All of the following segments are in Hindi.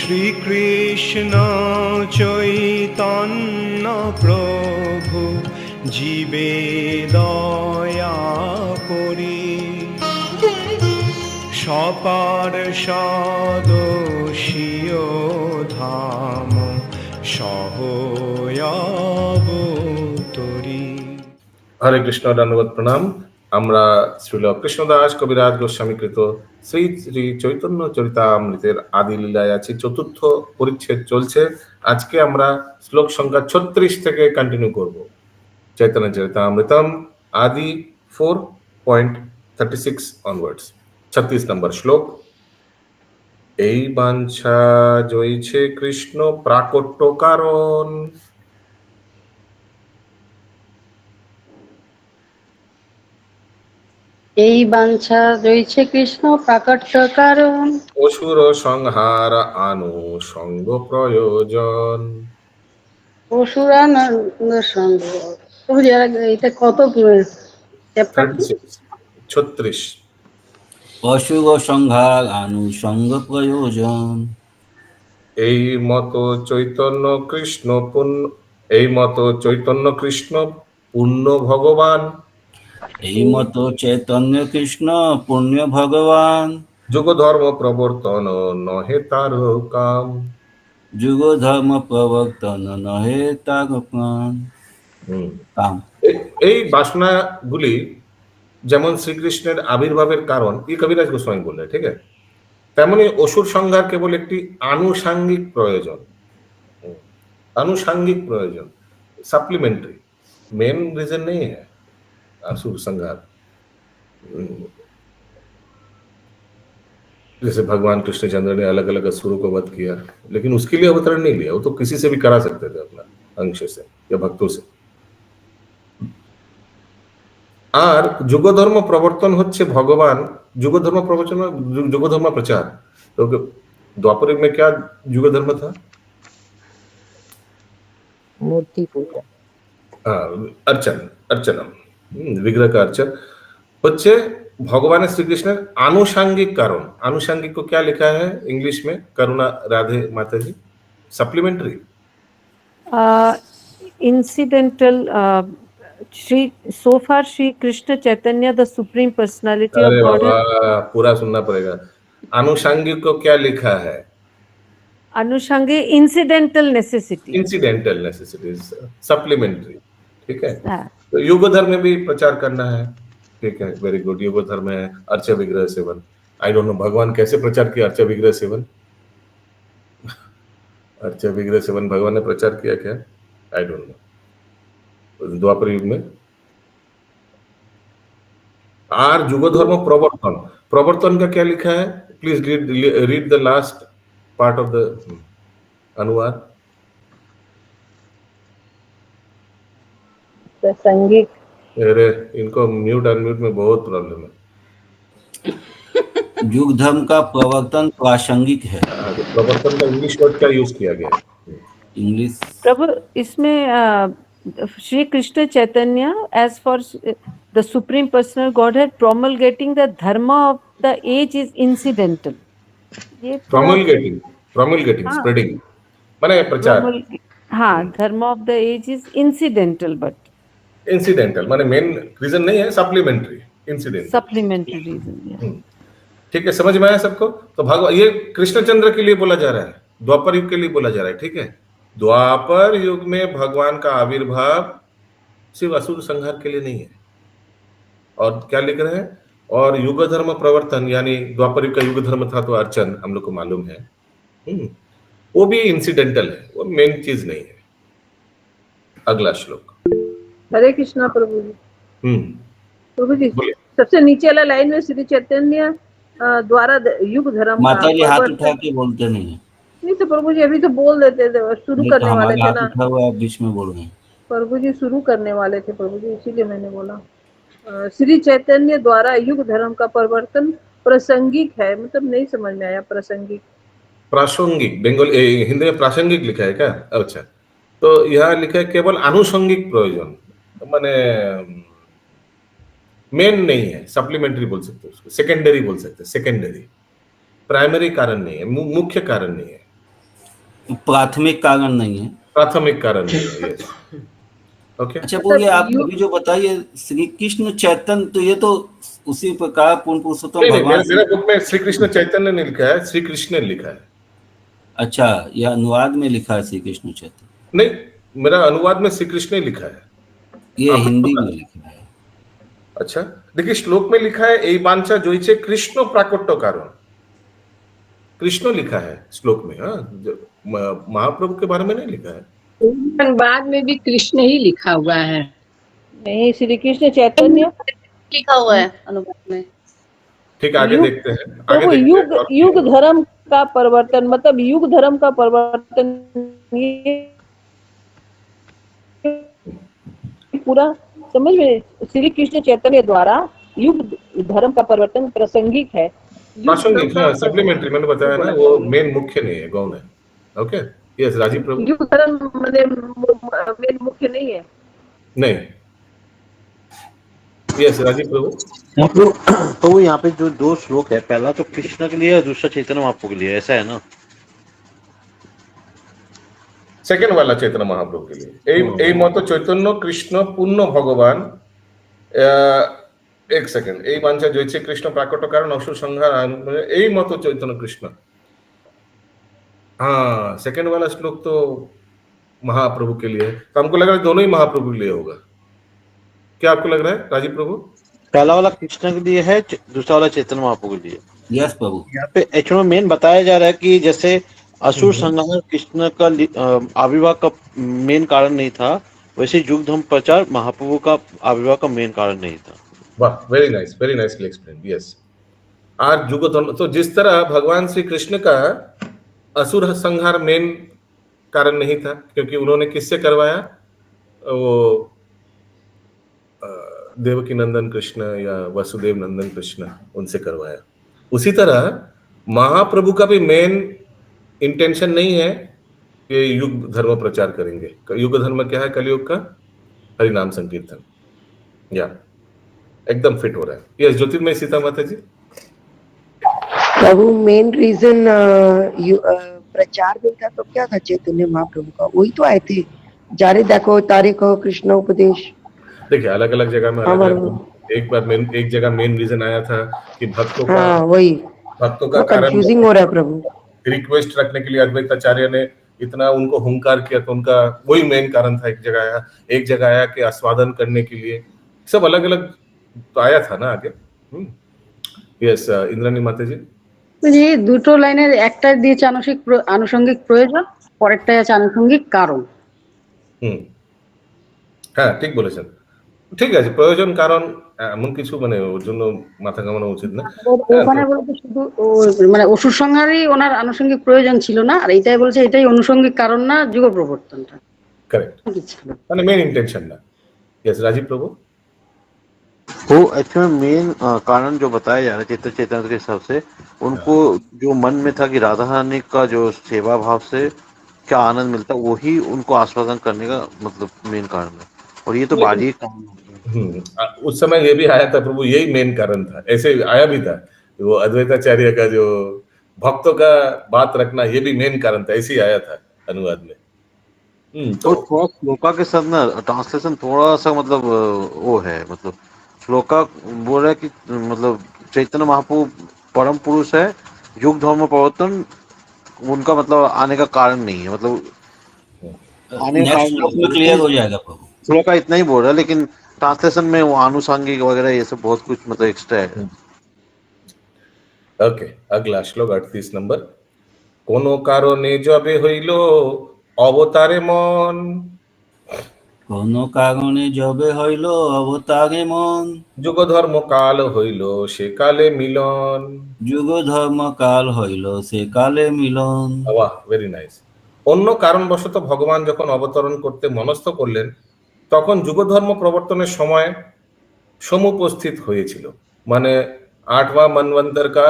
শ্রীকৃষ্ণ চৈতন্য প্রভু জীবে দয়া করি, সপার্ষদস্য ধাম সহয়াবতরি। হরে কৃষ্ণ, ধন্যবাদ, প্রণাম। আমরা শ্রীল কৃষ্ণদাস কবিরাজ গোস্বামীকৃত শ্রী শ্রী চৈতন্য চরিতামৃতের আদি লীলায় আছি। চতুর্থ পরিচ্ছেদ চলছে। আজকে আমরা শ্লোক সংখ্যা 36 থেকে কন্টিনিউ করব। চৈতন্য চরিতামৃতম আদি 4.36 অনওয়ার্ডস। 36 নম্বর শ্লোক। এই বাঞ্ছা জয়ছে কৃষ্ণ প্রাকট্য কারণ, এই বাঞ্ছা রয়েছে কৃষ্ণ প্রাকট্য কারণ, অসুর সংহার আনুষঙ্গ প্রয়োজন। অসুরানন্দ সঙ্গ। প্রভুজি, এটা কত চ্যাপ্টার? 36। অশুভ সংহার আনুষঙ্গ প্রয়োজন। এই মতো চৈতন্য কৃষ্ণ পূর্ণ ভগবান, এই মতো চৈতন্য কৃষ্ণ পুণ্য ভগবান, যুগ ধর্ম প্রবর্তন নহে তার কাম। যুগ ধর্ম প্রবর্তন নহে তার কাম। এই বাসনাগুলি যেমন শ্রীকৃষ্ণের আবির্ভাবের কারণ, এই কবিরাজ গোস্বামী বললে, ঠিক আছে, তেমনি অসুর সংহার কেবল একটি আনুষাঙ্গিক প্রয়োজন। आनुषंगिक प्रयोजन, सप्लीमेंट्री, मेन रीजन नहीं है असुर संहार। जैसे भगवान कृष्णचंद्र ने अलग अलग असुरों को वध किया, लेकिन उसके लिए अवतरण नहीं लिया, वो तो किसी से भी करा सकते थे, अपना अंश से या भक्तों से। আর যুগধর্ম প্রবর্তন হচ্ছে ভগবান, যুগধর্ম প্রবচন, যুগধर्म प्रचार। तो द्वापर युग में क्या युगधर्म था? मूर्ति पूजा, अर्चन, अर्चनम, विग्रह का अर्चन হচ্ছে ভগবানের শ্রীকৃষ্ণের আনুষাঙ্গিক কারণ। আনুষাঙ্গিক को क्या लिखा है इंग्लिश में, Karuna Radhe Mata ji? Supplementary, incidental. Shri, so far Shri Krishna Chaitanya, the Supreme Personality of अरे Godhead. बाबा, पूरा सुनना पड़ेगा। आनुषांगिक को क्या लिखा है? अनुषंगे incidental necessity. Incidental necessities, supplementary, ठीक है। हाँ। तो युग धर्म में भी प्रचार करना है, ठीक है, वेरी गुड। युग धर्म है अर्चा विग्रह सेवन। आई डोंट नो भगवान कैसे प्रचार किया अर्चा विग्रह सेवन। अर्चा विग्रह सेवन भगवान ने प्रचार किया क्या? I don't know. द्वापर युग में आर युग धर्म प्रवर्तन, प्रवर्तन का क्या लिखा है? Please read the last part of the अनुवाद। प्रासंगिक। अरे इनको म्यूट अनम्यूट में बहुत प्रॉब्लम है। युग धर्म का प्रवर्तन प्रासंगिक है। प्रवर्तन का इंग्लिश वर्ड क्या यूज किया गया? इंग्लिश प्रभु, इसमें Shri Krishna Chaitanya, as for the Supreme Personal Godhead, promulgating the dharma of the age is incidental. promulgating, spreading, माने प्रचार। हाँ, धर्मा of the age is incidental, but incidental माने मेन रीजन नहीं है, supplementary, incident, supplementary reason. Yeah. ठीक है, समझ में आया सबको? तो भगवान, ये कृष्णचंद्र के लिए बोला जा रहा है, द्वापर युग के लिए बोला जा रहा है, ठीक है। द्वापर युग में भगवान का आविर्भाव सिर्फ असुर संहार के लिए नहीं है। और क्या लिख रहे हैं? और युग धर्म प्रवर्तन, यानी द्वापर युग का युग धर्म था तो अर्चन, हम लोग को मालूम है, वो भी इंसिडेंटल है, वो मेन चीज नहीं है। अगला श्लोक। हरे कृष्णा प्रभु जी। प्रभु जी, बोलिए। सबसे नीचे वाला लाइन में श्री चैतन्य द्वारा युग धर्म माता जी हाथ उठा के बोलते नहीं है। नहीं तो प्रभु जी अभी तो बोल देते थे, शुरू करने वाले थे ना बीच में बोल रहे हैं। प्रभु जी शुरू करने वाले थे प्रभु जी, इसीलिए मैंने बोला श्री चैतन्य द्वारा युग धर्म का परिवर्तन प्रासंगिक है। मतलब नहीं समझ में आया प्रासंगिक। प्रासंगिक बंगाल हिंदी में प्रासंगिक लिखा है क्या? अच्छा, तो यहाँ लिखा है केवल आनुषंगिक प्रयोजन, माने मेन नहीं है, सप्लीमेंट्री बोल सकते हैं उसको, सेकेंडरी बोल सकते हैं, सेकेंडरी, प्राइमरी कारण नहीं है, मुख्य कारण नहीं है। प्राथमिक कारण नहीं है। प्राथमिक कारण नहीं है। yes. ओके अच्छा प्रभु, ये आप यु- अभी जो बताइए श्री कृष्ण चैतन्य, तो ये तो उसी प्रकार पूर्ण पुरुषोत्तम नहीं नहीं, भगवान मेरे बुक में श्री कृष्ण चैतन्य ने लिखा है, श्री कृष्ण ने लिखा है। अच्छा, यह अनुवाद में लिखा है श्री कृष्ण चैतन्य, नहीं, मेरा अनुवाद में श्री कृष्ण ने लिखा है। ये आपको हिंदी पता में है? लिखा है। अच्छा, देखिए श्लोक में लिखा है ए बांचा जोइचे कृष्ण प्राकट्य कारण, कृष्ण लिखा है श्लोक में। हाँ, महाप्रभु के बारे में नहीं लिखा है। अनुवाद में भी कृष्ण ही लिखा हुआ है। नहीं, श्री कृष्ण चैतन्य लिखा हुआ है अनुवाद में। ठीक, आगे युग देखते हैं, आगे प्रभु, देखते युग हैं। और युग धर्म का परिवर्तन, मतलब युग धर्म का परिवर्तन, ये पूरा समझ में, श्री कृष्ण चैतन्य द्वारा युग धर्म का परिवर्तन प्रासंगिक है। युग प्रासंगिक, धर्म हाँ, का सप्लीमेंट्री मैंने बताया ना, वो मेन मुख्य नहीं है, गौण है। ओके, यस राजीव प्रभु। युग धर्म मेन मुख्य नहीं है। नहीं, यस राजीव प्रभु। तो वो यहाँ पे जो दो श्लोक है, पहला तो कृष्ण के लिए है, दूसरा चैतन्य महाप्रभु के लिए, ऐसा है ना? सेकेंड वाला चैतन्य महाप्रभु के लिए এই মত চৈতন্য কৃষ্ণ পূর্ণ ভগবান। एक सेकंड, এই বাঞ্ছা জয়ছে कृष्ण प्राकट्य कारण असुर संहार, এই মত चैतन्य कृष्ण। हाँ, सेकेंड वाला श्लोक तो महाप्रभु के लिए है, तो हमको लग रहा है दोनों ही महाप्रभु के लिए होगा। क्या आपको लग रहा है राजीव प्रभु? पहला वाला कृष्ण के लिए है, दूसरा वाला चैतन्य महाप्रभु के लिए। यस प्रभु, यहाँ पे एक्चुअली में मेन बताया जा रहा है कि जैसे असुर संहार कृष्ण का आविर्भाव का मेन कारण नहीं था, वैसे युग धर्म प्रचार महाप्रभु का आविर्भाव का मेन कारण नहीं था। वाह, वेरी नाइसली एक्सप्लेन। यस, आज युग धर्म, तो जिस तरह भगवान श्री कृष्ण का असुर संहार मेन कारण नहीं था, क्योंकि उन्होंने किससे करवाया, वो देवकी नंदन कृष्ण या वसुदेव नंदन कृष्ण, उनसे करवाया। उसी तरह महाप्रभु का भी मेन इंटेंशन नहीं है कि युग धर्म प्रचार करेंगे। युग धर्म क्या है? कलयुग का हरिनाम संकीर्तन। या एकदम फिट हो रहा है। यस ज्योतिर्मय सीता माता जी। प्रभु मेन रीजन प्रचार में था तो क्या था चैतन्य महाप्रभु का? वही तो आए थे, जारे देखो तारे कहो कृष्ण उपदेश। देखिए अलग अलग जगह में अलग अलग, एक बार एक जगह मेन रीजन आया था कि भक्तों का, हाँ वही भक्तों का कारण कंफ्यूजिंग हो रहा है प्रभु। रिक्वेस्ट रखने के लिए अद्वैताचार्य ने इतना उनको हुंकार किया, तो उनका वही मेन कारण था। एक जगह आया कि आस्वादन करने के लिए, सब अलग अलग तो आया था ना आगे। यस इंद्राणी माता जी। যে দুটো লাইনের একটা দিয়েছে আনুষঙ্গিক প্রয়োজন, পরেরটা আছে আনুষঙ্গিক কারণ। হ্যাঁ ঠিক বলেছেন, ঠিক আছে, প্রয়োজন কারণ এমন কিছু মানে ওর জন্য মাথা ঘামানো উচিত না। ওখানে বলতে শুধু মানে অসুর সংহারই ওনার আনুষঙ্গিক প্রয়োজন ছিল না, আর এইটাই বলছে এটাই আনুষঙ্গিক কারণ না, যুগ প্রবর্তনটা करेक्ट, মানে মেন इंटेंशन ना। यस राजीव प्रभु। वो एक्चुअली मेन कारण जो बताया जा रहा है चैतन्य चैतन्य के हिसाब से, उनको जो मन में था कि राधा रानी का जो सेवा भाव से क्या आनंद मिलता, वही उनको आस्वादन करने का मतलब मेन कारण है। और ये तो बाजी उस समय ये भी आया था प्रभु, यही मेन कारण था, ऐसे आया भी था वो अद्वैताचार्य का जो भक्तों का बात रखना, ये भी मेन कारण था, ऐसे ही आया था अनुवाद में। तो थोड़ा श्लोका के साथ ना ट्रांसलेशन थोड़ा सा मतलब वो है, मतलब श्लोका बोल रहा है कि मतलब चैतन्य महाप्रभु परम पुरुष है, युग धर्म परिवर्तन उनका मतलब आने का कारण नहीं है, मतलब आने का नेक्स्ट श्लोक में क्लियर हो जाएगा प्रभु। श्लोका इतना ही बोल रहा है, लेकिन ट्रांसलेशन में वो आनुषंगिक वगैरह ये सब बहुत कुछ मतलब एक्स्ट्रा है। ओके, अगला श्लोक 38 नंबर। कोनो कारणे जबे हইল অবতারে মন, কোনো কারণে যবে হইল অবতারে মন, যুগ ধর্ম কাল হইল সে কালে মিলন। যুগ ধর্ম কাল হইল সে কালে মিলন। বাহ, ভেরি নাইস। অন্য কারণবশত ভগবান যখন অবতরণ করতে মনস্থ করলেন, তখন যুগ ধর্ম প্রবর্তনের সময় সমুপস্থিত হয়েছিল। মানে 8वां मनवंतर का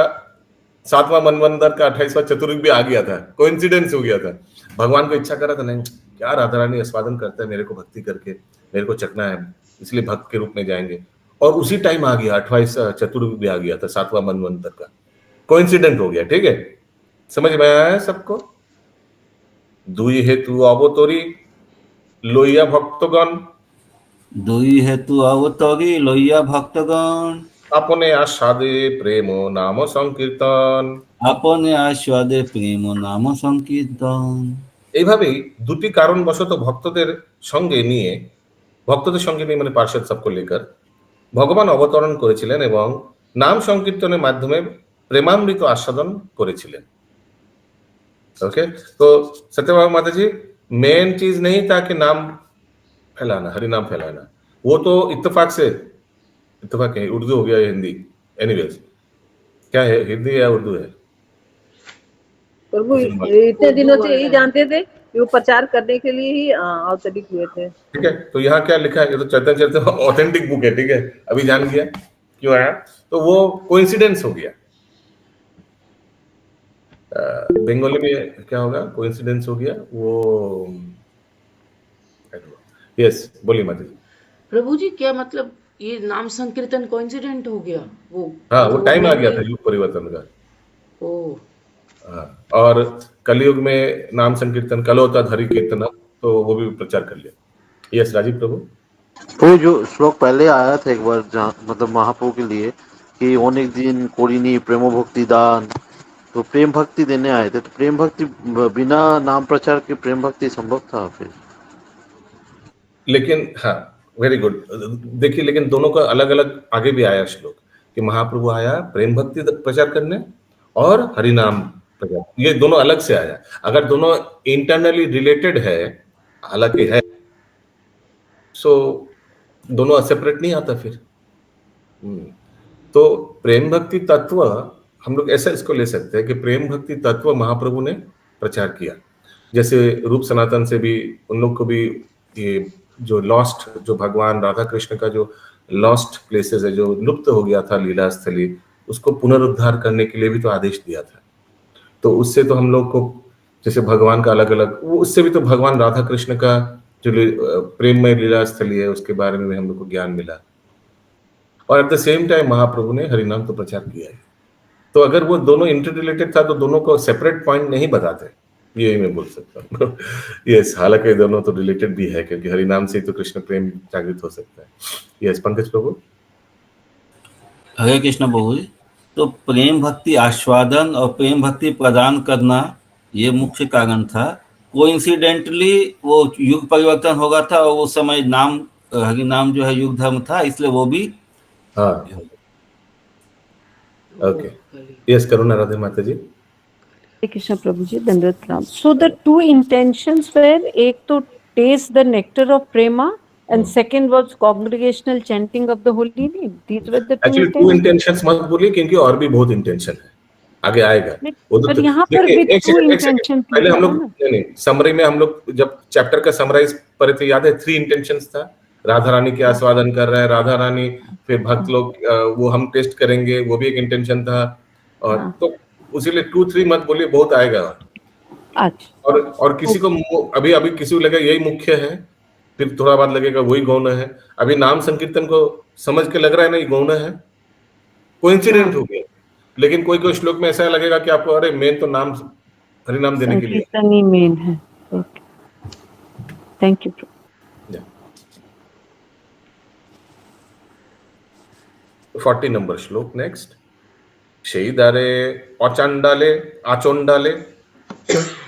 7वां मनवंतर का 28वां चतुर्युग भी आ गया था, कोइंसिडेंस हो गया था। भगवान को इच्छा करा था, नहीं क्या राधा रानी आस्वादन करता है, मेरे को भक्ति करके मेरे को चखना है, इसलिए भक्त के रूप में जाएंगे। और उसी टाइम आ गया 28वां चतुर्युग भी आ गया था, 7वां मनवंतर का, कोइंसिडेंट हो गया। ठीक है, समझ में आया है सबको? দুই হেতু অবতরী লইয়া ভক্তগণ দুই হেতু অবতরী লইয়া ভক্তগণ আপনে আস্বাদে প্রেম নাম সংকীর্তন। আপনে আস্বাদে প্রেম নাম সংকীর্তন। এইভাবেই দুটি কারণবশত ভক্তদের সঙ্গে নিয়ে মানে পার্ষদ সবকো লেকার ভগবান অবতরণ করেছিলেন এবং নাম সংকীর্তনের মাধ্যমে প্রেমামৃত আস্বাদন করেছিলেন। ओके, तो सत्यभामा माता जी मेन चीज नहीं था कि नाम फैलाना, हरि नाम फैलाना, वो तो इत्तेफाक है, उर्दू हो गया या हिंदी, एनीवेज क्या है, हिंदी या उर्दू है? प्रभु इतने दिनों से यही जानते थे कि वो प्रचार करने के लिए ही अवतरित हुए थे। ठीक है, तो यहाँ क्या लिखा है, ये तो चैतन्य चरित्र ऑथेंटिक बुक है, ठीक है, अभी जान गया क्यों आया, तो वो कोइंसिडेंस हो गया। बंगाली में क्या होगा, कोइंसिडेंस हो गया वो। यस, बोलिए माता जी। प्रभु जी क्या मतलब ये नाम संकीर्तन कोइंसिडेंट हो गया वो? हाँ, वो टाइम आ गया मैंने- था युग परिवर्तन का। ओ हाँ, और कलयुग में नाम संकीर्तन कल होता था, हरि कीर्तन, तो वो भी प्रचार कर लिया। यस राजीव प्रभु। वो जो श्लोक पहले आया था एक बार, जहाँ मतलब महाप्रभु के लिए कि अनेक दिन कोरिनी प्रेम भक्ति दान, तो प्रेम भक्ति देने आए थे, तो प्रेम भक्ति बिना नाम प्रचार के प्रेम भक्ति संभव था फिर? लेकिन हाँ, वेरी गुड, देखिए लेकिन दोनों का अलग अलग आगे भी आया श्लोक कि महाप्रभु आया प्रेम भक्ति प्रचार करने और हरि नाम प्रचार, ये दोनों अलग से आया। अगर दोनों इंटरनली रिलेटेड है, हालांकि है, सो दोनों सेपरेट नहीं आता फिर। तो प्रेम भक्ति तत्व हम लोग ऐसा इसको ले सकते हैं कि प्रेम भक्ति तत्व महाप्रभु ने प्रचार किया। जैसे रूप सनातन से भी उन लोग को भी ये जो लॉस्ट, जो भगवान राधा कृष्ण का जो लॉस्ट प्लेसेस है, जो लुप्त हो गया था लीला स्थली, उसको पुनरुद्धार करने के लिए भी तो आदेश दिया था। तो उससे तो हम लोग को जैसे भगवान का अलग अलग, वो उससे भी तो भगवान राधा कृष्ण का जो प्रेममय लीला स्थली है उसके बारे में हम लोग को ज्ञान मिला। और एट द सेम टाइम महाप्रभु ने हरिनाम तो प्रचार किया है। तो अगर वो दोनों इंटर रिलेटेड था तो दोनों को सेपरेट पॉइंट नहीं बताते, यही मैं बोल सकता हूँ। यस, हालांकि दोनों तो रिलेटेड भी है क्योंकि हरिनाम से तो कृष्ण प्रेम जागृत हो सकता है। यस, पंकज प्रभु। हरे कृष्ण प्रभु जी, तो प्रेम भक्ति आस्वादन और प्रेम भक्ति प्रदान करना ये मुख्य कारण था। कोइंसिडेंटली वो युग परिवर्तन होगा था और उस समय नाम हरि नाम जो है युग धर्म था, इसलिए वो भी हाँ, ओके। यस, करुणा राधे माता जी। हरे कृष्ण प्रभु जी, दंडवत प्रणाम। So the two intentions were, एक तो taste the nectar of prema and second was congregational chanting of the holy name. These were the two actually two intentions मत बोलिए क्योंकि और भी बहुत इंटेंशन है, आगे आएगा वो तो। पर यहाँ पर देखिए, with एक two सेकंड, intentions पहले हम लोग लिखा है नहीं समरी में हम लोग जब चैप्टर का समराइज पढ़े थे, याद है 3 इंटेंशंस था। राधा रानी के आस्वादन कर रहे हैं, राधा रानी, फिर भक्त लोग वो हम टेस्ट करेंगे, वो भी एक इंटेंशन था। और तो उसीलिए 2-3 मत बोलिए, बहुत आएगा। अच्छा, और किसी को अभी अभी किसी को लगा यही मुख्य है, फिर थोड़ा बाद लगेगा वही गौण है। अभी नाम संकीर्तन को समझ के लग रहा है ना ये गौण है, कोइंसिडेंट हो गया। लेकिन कोई कोई श्लोक में ऐसा लगेगा कि आपको अरे मेन तो नाम हरि नाम देने के लिए संकीर्तन ही मेन है। Okay, thank you. 40 नंबर श्लोक नेक्स्ट। সেই দ্বারে অচান্ডালে আচন্ডালে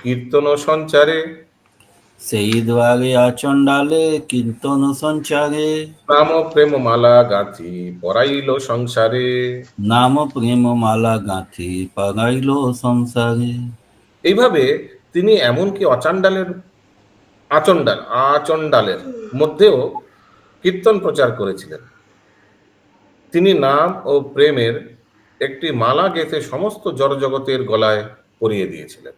কীর্তন সঞ্চারে সেই দ্বারে আচণ্ডালে কীর্তন সঞ্চারে নাম প্রেম মালা গাঁথি পরাইল সংসারে। নাম প্রেম মালা গাঁথি পরাইল সংসারে। এইভাবে তিনি এমনকি আচণ্ডালের মধ্যেও কীর্তন প্রচার করেছিলেন। তিনি নাম ও প্রেমের একটি মালা গেঁথে সমস্ত জড়জগতের গলায় পরিয়ে দিয়েছিলেন।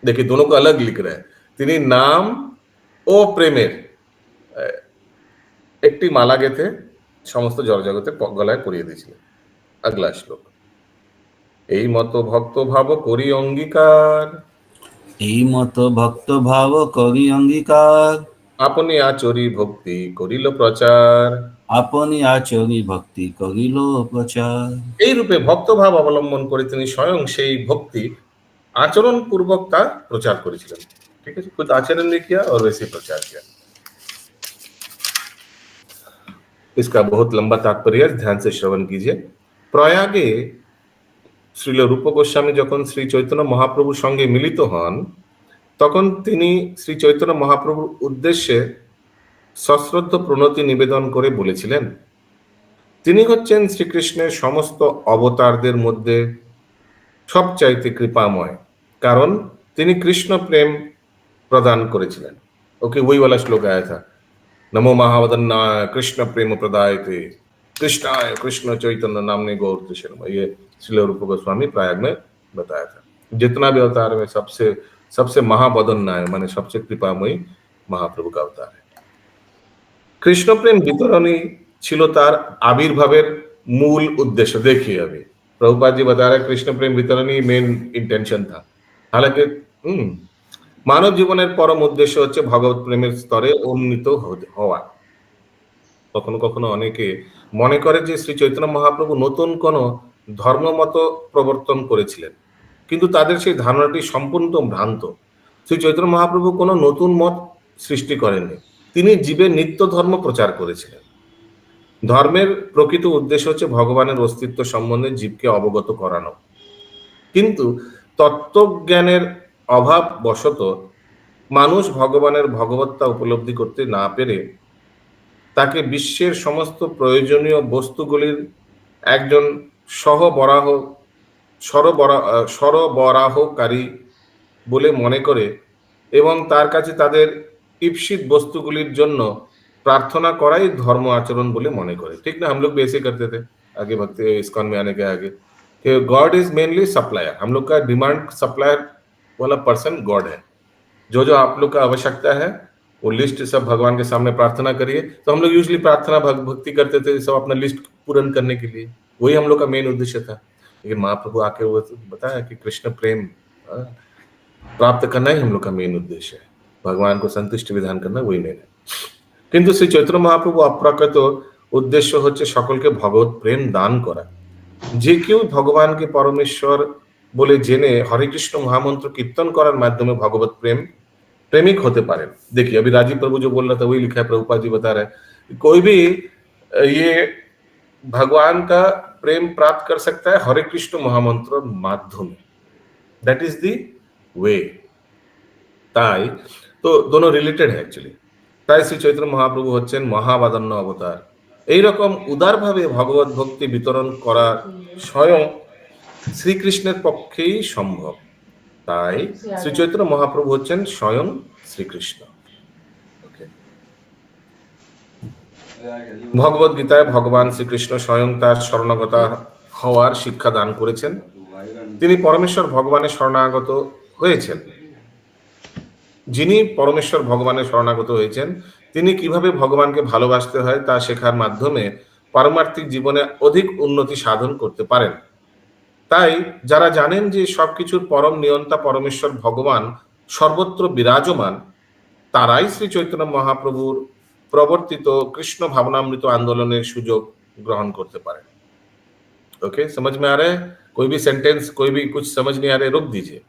देखिए दोनों को अलग लिख रहा है। তিনি নাম ও প্রেমের একটি মালা গেঁথে সমস্ত জড়জগতের গলায় পরিয়ে দিয়েছিলেন। আগলা শ্লোক। এই মতো ভক্ত ভাব করি অঙ্গীকার, এই মতো ভক্ত ভাব করি অঙ্গীকার, আপনি আচরি ভক্তি করিল প্রচার। আপনি আচরি ভক্তি করিল প্রচার। এই রূপে ভক্তভাব অবলম্বন করে তিনি স্বয়ং সেই ভক্তি আচরণ পূর্বক তা প্রচার করেছিলেন। ठीक है, खुद आचरण नहीं किया और वैसे प्रचार किया। इसका बहुत लंबा तात्पर्य है, ध्यान से श्रवण कीजिए। प्रयागे শ্রীল রূপ গোস্বামী যখন শ্রী চৈতন্য মহাপ্রভুর সঙ্গে মিলিত হন, তখন তিনি শ্রী চৈতন্য মহাপ্রভুর উদ্দেশ্যে সশ্রদ্ধ প্রণতি নিবেদন করে বলেছিলেন, তিনি হচ্ছেন শ্রীকৃষ্ণের সমস্ত অবতারদের মধ্যে সবচাইতে কৃপাময়, কারণ তিনি কৃষ্ণ প্রেম প্রদান করেছিলেন। ওকে, वही वाला श्लोक आया था, नमो महावदन्नाय कृष्ण प्रेम प्रदायते कृष्णाय कृष्ण चैतन्य नामने गौर शर्म। ये श्रील रूप गोस्वामी प्रयाग में बताया था। जितना भी अवतार में सबसे महावदन्नाय माने सबसे कृपामयी महाप्रभु का अवतार है। कृष्ण प्रेम वितरणई ছিল তার আবির্ভাবের মূল উদ্দেশ্য। देखिए अभी प्रभुपाद जी बता रहे कृष्ण प्रेम वितरण ही मेन इंटेंशन था। हालांकि মানব জীবনের পরম উদ্দেশ্য হচ্ছে ভগবত প্রেমের স্তরে উন্নীত হওয়া। কখনো কখনো অনেকে মনে করে যে শ্রী চৈতন্য মহাপ্রভু নতুন কোন ধর্মমত প্রবর্তন করেছিলেন, কিন্তু তাদের সেই ধারণাটি সম্পূর্ণ ভ্রান্ত। শ্রী চৈতন্য মহাপ্রভু কোনো নতুন মত সৃষ্টি করেননি, তিনি জীবের নিত্য ধর্ম প্রচার করেছিলেন। ধর্মের প্রকৃত উদ্দেশ্য হচ্ছে ভগবানের অস্তিত্ব সম্বন্ধে জীবকে অবগত করানো, কিন্তু তত্ত্বজ্ঞানের অভাব বশত মানুষ ভগবানের ভগবত্তা উপলব্ধি করতে না পেরে তাকে বিশ্বের সমস্ত প্রয়োজনীয় বস্তুগুলির একজন সরবরাহকারী বলে মনে করে এবং তার কাছে তাদের ঈপ্সিত বস্তুগুলির জন্য प्रार्थना कराई धर्म आचरण बोले मने करे। ठीक ना, हम लोग भी ऐसे करते थे आगे भक्ति इस्कॉन में आने के आगे कि गॉड इज मेनली सप्लायर। हम लोग का डिमांड सप्लायर वाला पर्सन गॉड है। जो जो आप लोग का आवश्यकता है वो लिस्ट सब भगवान के सामने प्रार्थना करिए। तो हम लोग यूजली प्रार्थना भक्ति करते थे सब अपना लिस्ट पूर्ण करने के लिए, वही हम लोग का मेन उद्देश्य था। लेकिन महाप्रभु आके वो बताया कि कृष्ण प्रेम प्राप्त करना ही हम लोग का मेन उद्देश्य है, भगवान को संतुष्ट विधान करना वही मेन है। কিন্তু শ্রী চৈতন্য মহাপ্রভু অপ্রাকৃত উদ্দেশ্য হচ্ছে সকলকে ভগবত প্রেম দান করা। যে কেউ ভগবানকে পরমেশ্বর বলে জেনে হরে কৃষ্ণ মহামন্ত্র কীর্তন করার মাধ্যমে ভগবত प्रेमिक होते पारे। देखिए अभी राजीव प्रभु जो बोल रहा था वही लिखा है, प्रभुपाद जी बता रहे हैं कोई भी ये भगवान का प्रेम प्राप्त कर सकता है हरे कृष्ण महामंत्र माध्यमे, दैट इज द वे। ताई तो दोनों रिलेटेड है एक्चुअली। তাই শ্রী চৈতন্য মহাপ্রভু হচ্ছেন মহাবাদান্য অবতার। এইরকম উদারভাবে ভগবত ভক্তি বিতরণ করা স্বয়ং শ্রীকৃষ্ণের পক্ষেই সম্ভব। তাই শ্রী চৈতন্য মহাপ্রভু হচ্ছেন স্বয়ং শ্রীকৃষ্ণ। ভগবত গীতায় ভগবান শ্রীকৃষ্ণ স্বয়ং তার শরণাগত হওয়ার শিক্ষা দান করেছেন। তিনি পরমেশ্বর ভগবানের শরণাগত হয়েছেন। যিনি পরমেশ্বর ভগবানের শরণাগত হয়েছেন তিনি কিভাবে ভগবানকে ভালোবাসতে হয় তা শেখার মাধ্যমে পারমার্থিক জীবনে অধিক উন্নতি সাধন করতে পারেন। তাই যারা জানেন যে সবকিছুর পরম নিয়ন্তা পরমেশ্বর ভগবান সর্বত্র বিরাজমান, তারাই শ্রী চৈতন্য মহাপ্রভুর প্রবর্তিত কৃষ্ণ ভাবনামৃত আন্দোলনের সুযোগ গ্রহণ করতে পারেন। ओके, समझ में आ रहा है? कोई भी सेंटेंस कोई भी कुछ समझ नहीं आ रहा है रोक दीजिए।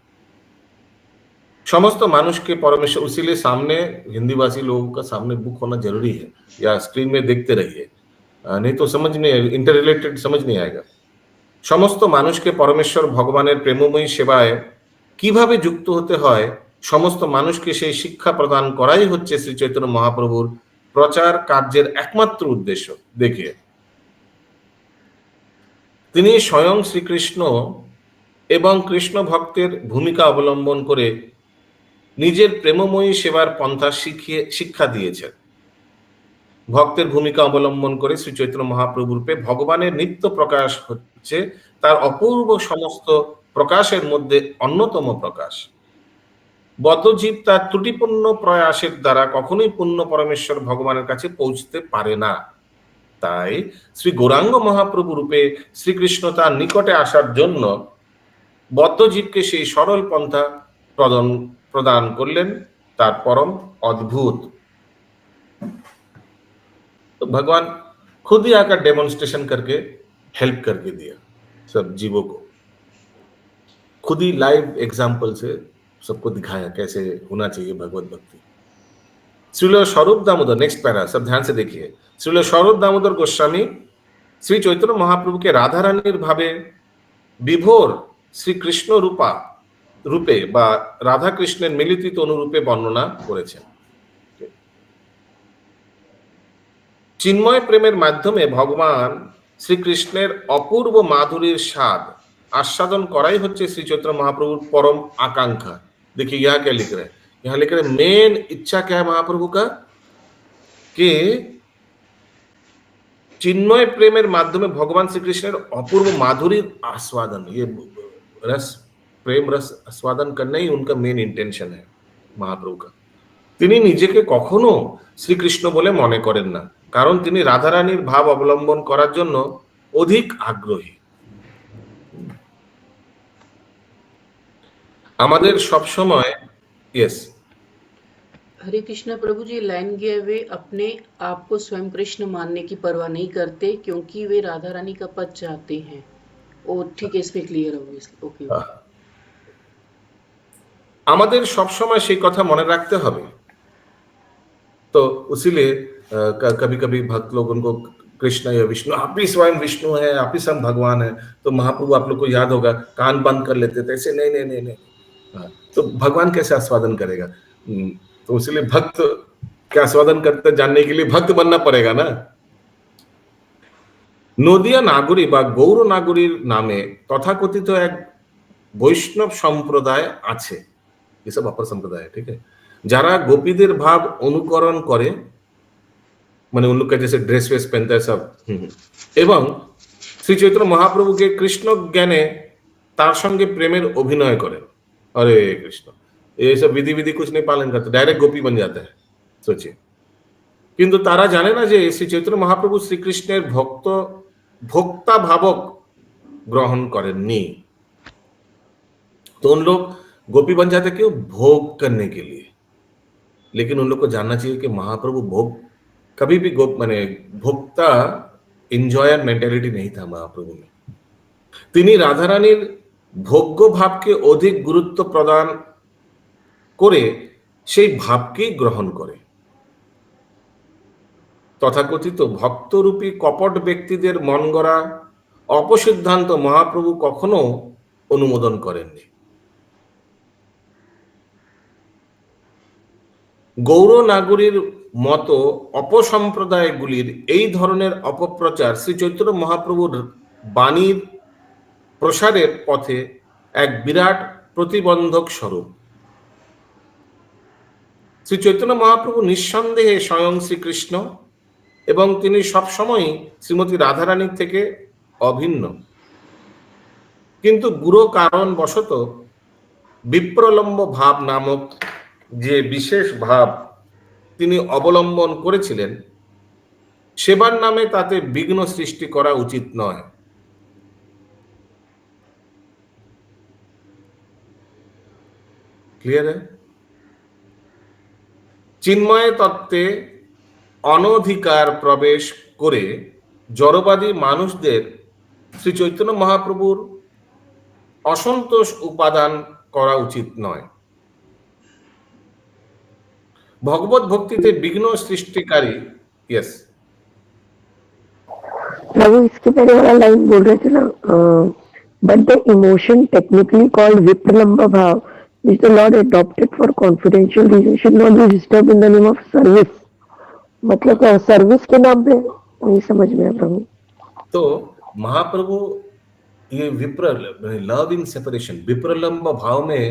समस्त मानुष के परमेश्वर, उसीलिए सामने हिंदी भाषी लोगों का सामने बुक होना जरूरी है या स्क्रीन में देखते रहिए, नहीं तो समझ नहीं आएगा, इंटर रिलेटेड समझ नहीं आएगा। समस्त मानुष के परमेश्वर भगवाনের প্রেমময়ী সেবায় কিভাবে যুক্ত হতে হয় সমস্ত মানুষকে সেই শিক্ষা প্রদান করাই হচ্ছে শ্রী চৈতন্য মহাপ্রভুর প্রচার কার্যের একমাত্র উদ্দেশ্য। देखिए তিনি স্বয়ং শ্রীকৃষ্ণ এবং কৃষ্ণ ভক্তের ভূমিকা অবলম্বন করে নিজের প্রেমময়ী সেবার পন্থা শিক্ষা দিয়েছেন। ভক্তের ভূমিকা অবলম্বন করে শ্রী চৈতন্য মহাপ্রভুর রূপে ভগবানের নিত্য প্রকাশ হচ্ছে তার অপূর্ব সমস্ত প্রকাশের মধ্যে অন্যতম প্রকাশ। বদ্ধজীব তার ত্রুটিপূর্ণ প্রয়াসের দ্বারা কখনোই পূর্ণ পরমেশ্বর ভগবানের কাছে পৌঁছতে পারে না। তাই শ্রী গৌরাঙ্গ মহাপ্রভু রূপে শ্রীকৃষ্ণ তার নিকটে আসার জন্য বদ্ধজীবকে সেই সরল পন্থা প্রদান করলেন, তার পরম अद्भुत। तो भगवान खुद ही आकर डेमोन्स्ट्रेशन करके हेल्प करके दिया सब जीवों को, खुद ही लाइव एग्जाम्पल से सबको दिखाया कैसे होना चाहिए भगवत भक्ति। श्रील स्वरूप दामोदर, नेक्स्ट पैरा, सब ध्यान से देखिए। श्रील स्वरूप दामोदर गोस्वामी श्री चैतन्य महाप्रभु के राधा रानीर भावे विभोर श्री कृष्ण রূপে বা রাধা কৃষ্ণের মিলিত অনুরূপে বর্ণনা করেছেন। চিন্ময় প্রেমের মাধ্যমে ভগবান শ্রীকৃষ্ণের অপূর্ব মাধুরীর স্বাদ आस्वादन कराई হচ্ছে श्री चैतन्य महाप्रभु परम आकांक्षा। देखिए यहाँ क्या लिख रहे हैं, यहाँ लिख रहे हैं मेन इच्छा क्या है महाप्रभु का कि चिन्मय प्रेमेर माध्यमे भगवान श्री कृष्णेर अपूर्व माधुरीर आस्वादन, ये रस प्रेम रस आस्वादन करना ही उनका मेन इंटेंशन है महाप्रभु का। তিনি নিজেকে কখনো শ্রীকৃষ্ণ বলে মনে করেন না, কারণ তিনি রাধারানীর ভাব অবলম্বন করার জন্য অধিক আগ্রহী। আমাদের সব সময় यस हरे कृष्णा प्रभु जी, लाइन गए वे अपने आप को स्वयं कृष्ण मानने की परवाह नहीं करते क्योंकि वे राधा रानी का पद चाहते हैं। ओ ठीक है, इसमें क्लियर होगी। ओके, আমাদের সব সময় সেই কথা মনে রাখতে হবে। तो इसीलिए कभी कभी भक्त लोग उनको कृष्ण या विष्णु, आप भी स्वयं विष्णु है, आप ही स्वयं भगवान है, तो महाप्रभु आप लोग को याद होगा कान बंद कर लेते थे ऐसे, नहीं नहीं नहीं नहीं, तो भगवान कैसे आस्वादन करेगा? तो इसलिए भक्त क्या आस्वादन करते जानने के लिए भक्त बनना पड़ेगा ना। नदिया नागरी बा गौर नागरीर नामे तथाकथित एक वैष्णव সম্প্রদাय আছে, ये सब अपर संप्रदाय है, ठीक है, যারা গোপীদের ভাব অনুকরণ করে, মানে उन लोग का जैसे ड्रेस वेस पहनता है सब, এবং শ্রী চৈতন্য মহাপ্রভুকে কৃষ্ণ জ্ঞানে তার সঙ্গে প্রেমের অভিনয় করে। अरे कृष्ण, ये सब विधि विधि कुछ नहीं पालन करते, डायरेक्ट गोपी बन जाता है, सोचिए। কিন্তু তারা জানে না যে শ্রী চৈতন্য মহাপ্রভু শ্রীকৃষ্ণের ভোক্তা ভাবক গ্রহণ করেননি। तो उन लोग गोपी बन जाते क्यों? भोग करने के लिए। लेकिन उन लोग को जानना चाहिए कि महाप्रभु भोग कभी भी माने भोक्ता एंजॉयर मेंटालिटी नहीं था महाप्रभु में। তিনি রাধারানীর ভোগ্য ভাবকে অধিক গুরুত্ব প্রদান করে সেই ভাবকেই গ্রহণ করে। তথাকথিত ভক্তরূপী কপট ব্যক্তিদের মন গড়া অপসিদ্ধান্ত মহাপ্রভু কখনো অনুমোদন করেননি। গৌর নাগরীর মতো অপসম্প্রদায়গুলির এই ধরনের অপপ্রচার শ্রী চৈতন্য মহাপ্রভুর বাণীর প্রসারের পথে এক বিরাট প্রতিবন্ধক স্বরূপ। শ্রী চৈতন্য মহাপ্রভু নিঃসন্দেহে স্বয়ং শ্রীকৃষ্ণ এবং তিনি সবসময় শ্রীমতী রাধারানীর থেকে অভিন্ন, কিন্তু গুরু কারণবশত বিপ্রলম্ব ভাব নামক যে বিশেষ ভাব তিনি অবলম্বন করেছিলেন, সেবার নামে তাতে বিঘ্ন সৃষ্টি করা উচিত নয়। ক্লিয়ার? চিন্ময় তত্ত্বে অনধিকার প্রবেশ করে জড়বাদী মানুষদের শ্রী চৈতন্য মহাপ্রভুর অসন্তোষ উপাদান করা উচিত নয়। भगवत भक्ति थे विघ्न सृष्टिकारी। यस प्रभु, इसके पहले वाला लाइन बोल रहे थे ना, but the emotion technically called विप्रलंबा भाव which the Lord adopted for confidential reasons should not be disturbed in the name of service। मतलब क्या सर्विस के नाम पे? नहीं समझ में आया प्रभु। तो महाप्रभु ये लव इन सेपरेशन, विप्रलंब भाव में,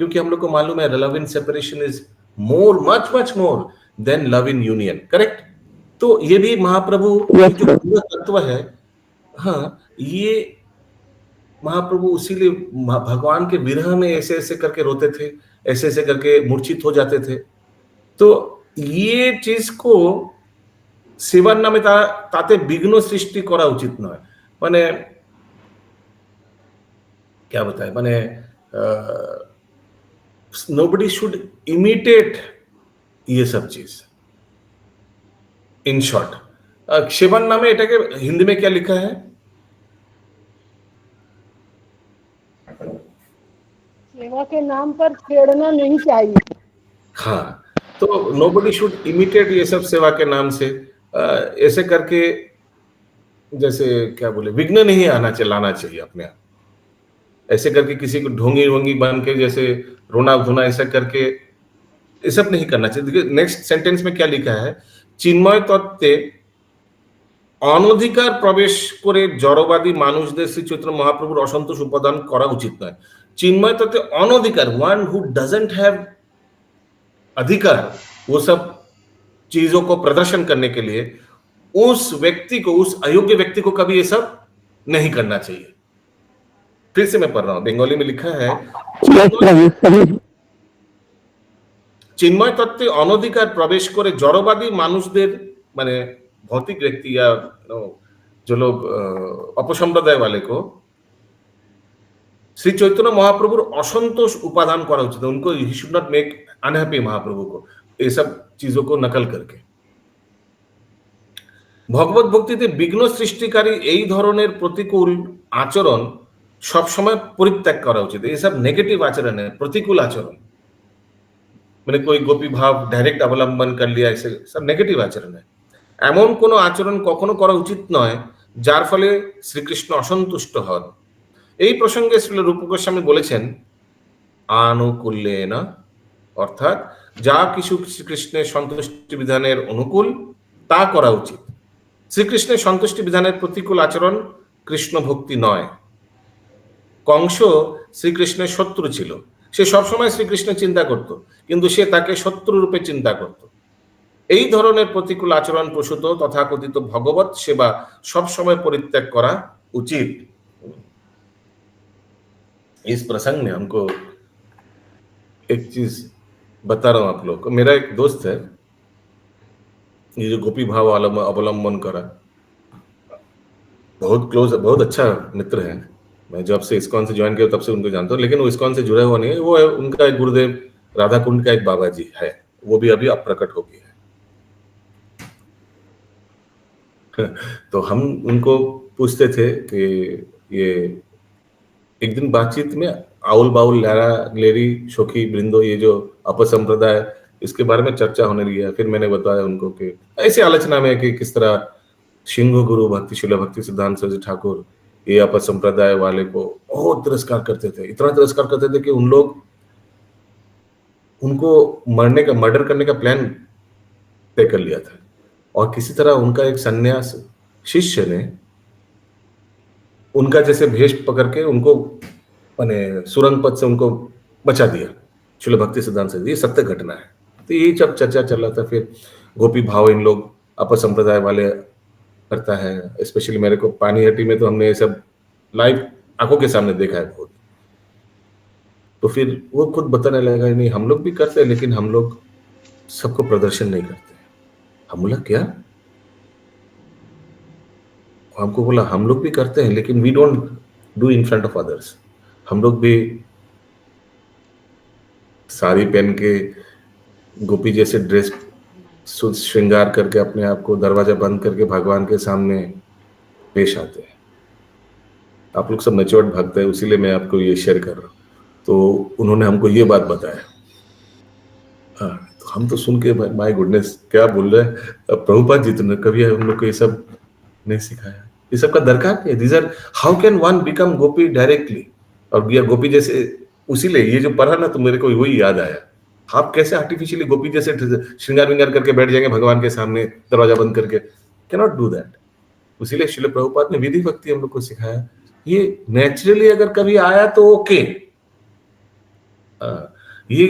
क्योंकि हम लोग को मालूम है love in separation is more much more than love in union, correct? तो ये भी महाप्रभु जो तत्व है, हाँ, ये महाप्रभु इसीलिए भगवान के विरह में ऐसे ऐसे करके रोते थे, ऐसे ऐसे करके मूर्छित हो जाते थे। तो ये चीज को सेवार नामे ताते विघ्न सृष्टि करा उचित नय। माने क्या बताए, माने nobody should imitate ये सब चीज। इन शॉर्ट सेवार नामे एटाके हिंदी में क्या लिखा है? सेवा के नाम पर छेड़ना नहीं चाहिए। हाँ, तो नोबडी शुड इमिटेट ये सब सेवा के नाम से। ऐसे करके जैसे क्या बोले, विघ्न नहीं लाना चाहिए अपने आप। ऐसे करके किसी को ढोंगी वोंगी बन के जैसे रोना धोना ऐसा करके ये सब नहीं करना चाहिए। देखिए नेक्स्ट सेंटेंस में क्या लिखा है, चिन्मय तत्त्वे অনধিকার প্রবেশ করে জড়বাদী মানুষদের শ্রী চৈতন্য মহাপ্রভুর অসন্তোষ উপাদান করা উচিত নয়। चिन्मय तत्त्वे अनधिकार, वन हु डजंट हैव अधिकार वो सब चीजों को प्रदर्शन करने के लिए, उस व्यक्ति को, उस अयोग्य व्यक्ति को कभी ये सब नहीं करना चाहिए। फिर से मैं पढ़ रहा हूं, बंगाली में लिखा है, चिन्मय तत्त्वे अनधिकार प्रवेश करे जड़वादी মানুষদের माने भौतिक व्यक्ति या जो लोग अपसंप्रदाय वाले को श्री चैतन्य महाप्रभुर असंतोष उपादान करा उचित, उनको ही should not make unhappy Mahaprabhu को ये सब चीजों को नकल करके। भगवत भक्तिते विघ्न सृष्टिकारी এই ধরনের প্রতিকূল আচরণ सब समय परित्याग करा उचित। ये सब नेगेटिव आचरण है, प्रतिकूल आचरण, मैंने कोई गोपी भाव डायरेक्ट अवलंबन कर लिया, ऐसे सब नेगेटिव आचरण है। এমন কোনো আচরণ কখনো করা উচিত নয় যার ফলে শ্রীকৃষ্ণ অসন্তুষ্ট হন। এই প্রসঙ্গে শ্রীল রূপ গোস্বামী বলেছেন আনুকূল্যেন, অর্থাৎ যা কিছু শ্রীকৃষ্ণের সন্তুষ্টি বিধানের অনুকূল তা করা উচিত। শ্রীকৃষ্ণের সন্তুষ্টি বিধানের প্রতিকূল আচরণ কৃষ্ণ ভক্তি নয়। কংস শ্রীকৃষ্ণের শত্রু ছিল, সে সবসময় শ্রীকৃষ্ণ চিন্তা করত, কিন্তু সে তাকে শত্রু রূপে চিন্তা করত। এই ধরনের প্রতিকূল আচরণ প্রসূত তথাকথিত ভগবত সেবা সব সময় পরিত্যাগ করা উচিত। इस प्रसंग में हमको एक चीज बता रहा हूं आप लोग को। मेरा एक दोस्त है, ये जो गोपी भाव अवलंबन करा, बहुत क्लोज, बहुत अच्छा मित्र है। मैं जब से इस्कॉन से ज्वाइन किया तब से उनको जानता हूँ, लेकिन वो इस्कॉन से जुड़ा हुआ नहीं है। वो है उनका एक गुरुदेव राधा कुंड का एक बाबा जी है, वो भी अभी अप्रकट हो गए हैं। तो हम उनको पूछते थे कि ये एक दिन बातचीत में आउल बाउल लैरा ग्लेरी शोखी बृंदो, ये जो अपसंप्रदाय, इसके बारे में चर्चा होने लगी है। फिर मैंने बताया उनको कि ऐसी आलोचना में कि किस तरह सिंह गुरु भक्ति शिला भक्ति सिद्धांत सरस्वती ठाकुर ये अपसंप्रदाय वाले को बहुत तिरस्कार करते थे, इतना तिरस्कार करते थे कि उन लोग उनको मर्डर करने का प्लान तय कर लिया था। और किसी तरह उनका एक सन्यास शिष्य ने उनका जैसे भेष पकड़ के उनको माने सुरंग पद से उनको बचा दिया, शिला भक्ति सिद्धांत से। ये सत्य घटना है। तो यही जब चर्चा चल रहा था, फिर गोपी भाव इन लोग अपसंप्रदाय वाले करता है, स्पेशली मेरे को पानीहट्टी में तो हमने ये सब लाइव आंखों के सामने देखा है बहुत। तो फिर वो खुद बताने लगा, नहीं हम लोग भी करते हैं, लेकिन हम लोग सबको प्रदर्शन नहीं करते। हम बोला क्या? हमको बोला हम लोग भी करते हैं, लेकिन we don't do in front of others. हम लोग भी साड़ी पहन के गोपी जैसे ड्रेस श्रृंगार करके अपने आप को दरवाजा बंद करके भगवान के सामने पेश आते हैं। आप लोग सब मैच्योर्ड भक्त है, इसीलिए मैं आपको ये शेयर कर रहा हूँ। तो उन्होंने हमको ये बात बताया। हाँ, तो हम तो सुन के माय गुडनेस क्या बोल रहे हैं प्रभुपाद जी, तुमने कभी हम लोग को ये सब नहीं सिखाया। ये सब का दरकार है। These are how can one become gopi directly, और ये गोपी जैसे, उसीलिए ये जो पढ़ा ना तो मेरे को वही याद आया। आप कैसे आर्टिफिशियली गोपी जैसे श्रृंगार विंगार करके बैठ जाएंगे भगवान के सामने दरवाजा बंद करके? Cannot do that. उसीलिए श्रील प्रभुपाद ने विधि भक्ति हम लोग को सिखाया। ये नेचुरली अगर कभी आया तो ओके, ये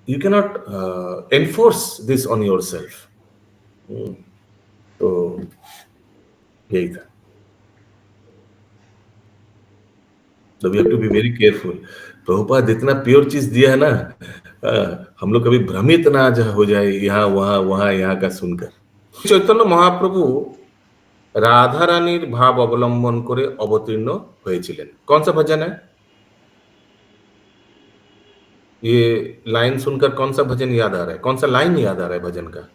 you cannot enforce this on your self. तो यही था। So we have to be very careful. Prabhupada इतना प्योर चीज दिया है ना, हम लोग कभी भ्रमित ना हो जाए यहाँ वहां यहाँ का सुनकर। चैतन्य महाप्रभु राधा रानीर भाव अवलंबन करे अवतीर्ण হয়েছিলেন। कौन सा भजन है ये? लाइन सुनकर कौन सा भजन याद आ रहा है? कौन सा लाइन याद आ रहा है भजन का?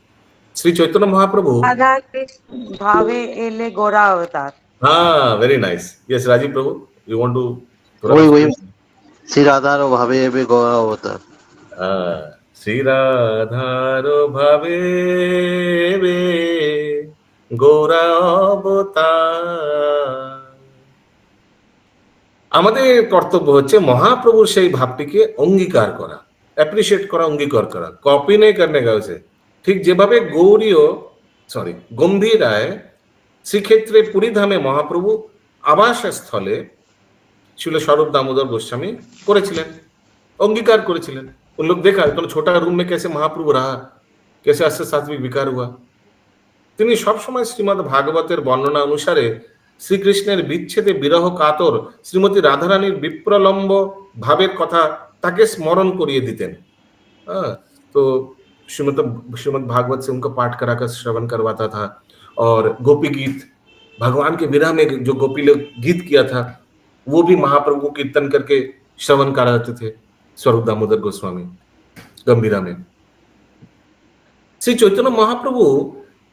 श्री चैतन्य महाप्रभु राधा कृष्ण भावे एले गौरा अवतार। हाँ, very nice. Yes Rajiv Prabhu, you want to? वही श्री राधारो भावे भी गौरव होता। श्री রাধার ভাবে বে গোরা অবতার। আমাদের কর্তব্য হচ্ছে মহাপ্রভুর সেই ভাবটিকে অঙ্গীকার করা, অ্যাপ্রিशिएट করা, অঙ্গীকার করা, কপি নেই করনে কা উসে। ঠিক যেভাবে গম্ভীরায় শ্রীক্ষেত্রে পুরীধামে মহাপ্রভু আবাসস্থলে ছিল स्वरूप दामोदर गोस्वामी করেছিলেন, অঙ্গীকার করেছিলেন। उन लोग देखा तो छोटा रूम में कैसे महाप्रभु रहा, कैसे আস্তে সাত্বিক বিকার हुआ। তিনি সবসময় শ্রীমদ্ ভাগবতের বর্ণনা অনুসারে শ্রীকৃষ্ণের বিচ্ছেদে বিরহ কাতর শ্রীমতী রাধারানীর বিপ্রলম্ব ভাবের কথা তাকে স্মরণ করিয়ে দিতেন। तो श्रीमद् भागवत से उनको पाठ कराकर श्रवण करवाता था। और गोपी गीत, भगवान के विरह में जो गोपी लोग गीत किया था वो भी महाप्रभु को कीर्तन करके श्रवण कराते थे स्वरूप दामोदर गोस्वामी गंभीरा में। श्री चैतन्य महाप्रभु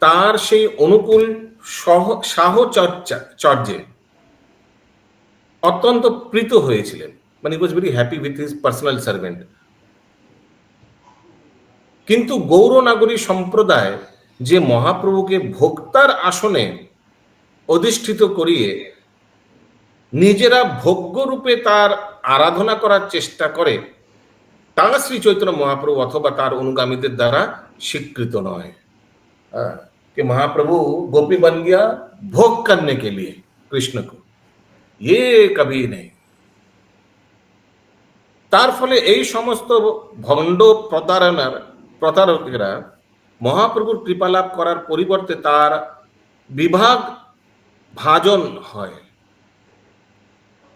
तार সেই অনুকূল সাহচর্যে অত্যন্ত প্রীত হয়েছিলেন, মানে he was very happy with his personal servant. কিন্তু গৌরনাগরী সম্প্রদায় যে মহাপ্রভুকে ভোক্তার আসনে অধিষ্ঠিত করিয়ে নিজেরা ভোগ্য রূপে তার আরাধনা করার চেষ্টা করে, তা শ্রী চৈতন্য মহাপ্রভু অথবা তার অনুগামীদের দ্বারা স্বীকৃত নয়। कि महाप्रभु गोपी बन गया भोग करने के लिए कृष्ण को, ये कभी नहीं। তার ফলে এই সমস্ত ভণ্ড প্রতারকেরা মহাপ্রভুর কৃপালাভ করার পরিবর্তে তার বিভাগ ভাজন হয়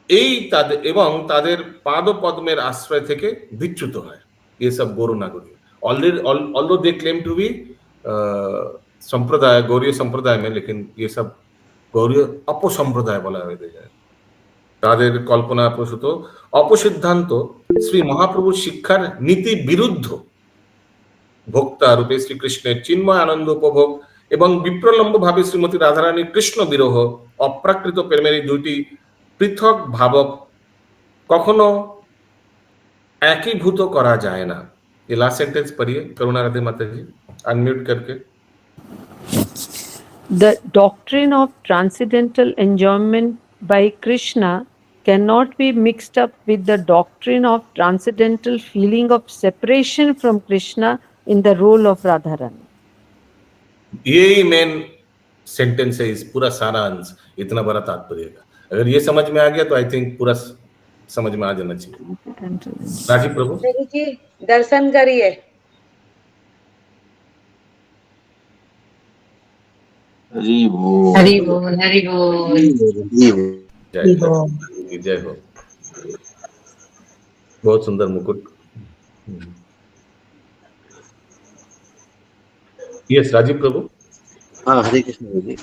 এই তাদের এবং তাদের পাদপদ্মের আশ্রয় থেকে বিচ্যুত হয়। এসব Gauranagari although they claim to be संप्रदाय गौरीय संप्रदाय में, लेकिन ये सब गौरीय अपसंप्रदाय বলা হয়ে যায়। তাদের কল্পনা প্রসূত অপসিদ্ধান্ত শ্রী মহাপ্রভুর শিক্ষার নীতি বিরুদ্ধ ভোক্তা রূপে শ্রীকৃষ্ণের চিন্ময় আনন্দ উপভোগ এবং বিপ্রলম্ব ভাবে শ্রীমতী রাধারানীর কৃষ্ণ বিরহ অপ্রাকৃত প্রেমের দুইটি পৃথক ভাবক কখনো একীভূত করা যায় না। ये लास्ट सेंटेंस पढ़िए करुणा राधे माता जी, अनम्यूट करके। The doctrine of transcendental enjoyment by Krishna cannot be mixed up with the doctrine of transcendental feeling of separation from Krishna in the role of Radharani. यही मेन सेंटेंस है इस पूरा सारांश, इतना बड़ा तात्पर्य का। अगर ये समझ में आ गया तो आई थिंक पूरा समझ में आ जाना चाहिए। राजीव प्रभु जी दर्शन करिए। हरि बोल हरि बोल हरि बोल। जय हो। बहुत सुंदर मुकुट। यस राजीव प्रभु। हाँ हरे कृष्ण जी।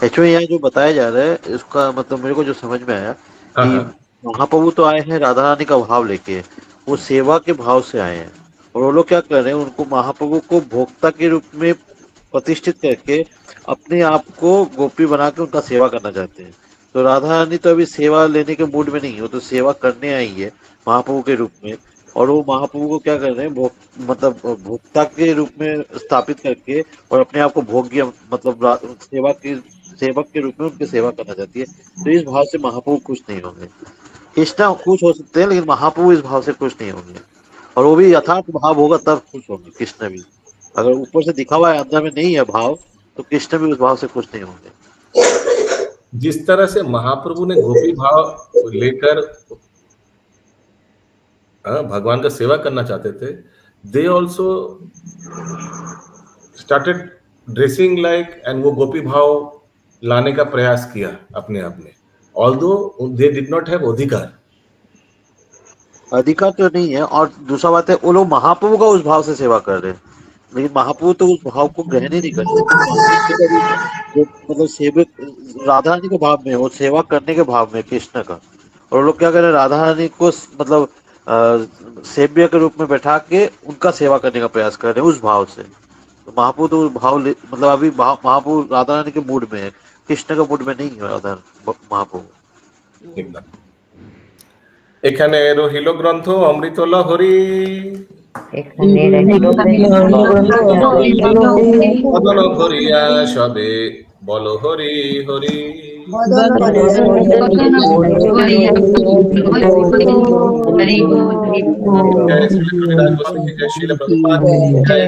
एक्चुअली यहाँ जो बताया जा रहा है इसका मतलब मेरे को जो समझ में आया कि महाप्रभु तो आए हैं राधा रानी का भाव लेके, वो सेवा के भाव से आए हैं। और वो लोग क्या कर रहे हैं, उनको महाप्रभु को भोक्ता के रूप में प्रतिष्ठित करके अपने आप को गोपी बना के उनका सेवा करना चाहते हैं। तो राधा रानी तो अभी सेवा लेने के मूड में नहीं है, वो तो सेवा करने आई है महाप्रभु के रूप में। और वो महाप्रभु को क्या कर रहे हैं, मतलब भोक्ता के रूप में स्थापित करके और अपने आप को भोग्य मतलब सेवक के रूप में उनकी सेवा करना चाहती है। तो इस भाव से महाप्रभु खुश नहीं होंगे। कृष्णा खुश हो सकते हैं लेकिन महाप्रभु इस भाव से खुश नहीं होंगे, और वो भी यथार्थ भाव होगा तब खुश होंगे कृष्ण भी। अगर ऊपर से दिखा हुआ है अंदर में नहीं है भाव तो कृष्ण भी उस भाव से खुश नहीं होंगे। जिस तरह से महाप्रभु ने गोपी भाव लेकर भगवान का सेवा करना चाहते थे, they also started dressing like and वो गोपी भाव लाने का प्रयास किया अपने आप में, although they did not have अधिकार तो नहीं है। और दूसरा बात है वो लोग महाप्रभु का उस भाव से सेवा कर रहे हैं, लेकिन महाप्रभु तो उस भाव को ग्रहण ही नहीं करते। मतलब सेवक राधा रानी के भाव में, वो सेवा करने के भाव में कृष्ण का। और लोग क्या कर रहे हैं, राधा रानी को मतलब सेव्य के रूप में बैठा के उनका सेवा करने का प्रयास कर रहे हैं उस भाव से। तो महाप्रभु तो उस भाव मतलब अभी महाप्रभु राधा रानी के मूड में है, कृष्ण का मूड में नहीं है राधा महाप्रभु। এখানে রহিল গ্রন্থ অমৃত লহরী, বদন ভরিয়া সবে বল হরি হরি। জয় শ্রী বিষ্ণু বিরাজ গোস্বামী, জয় শ্রীল প্রভুপাদ, জয়।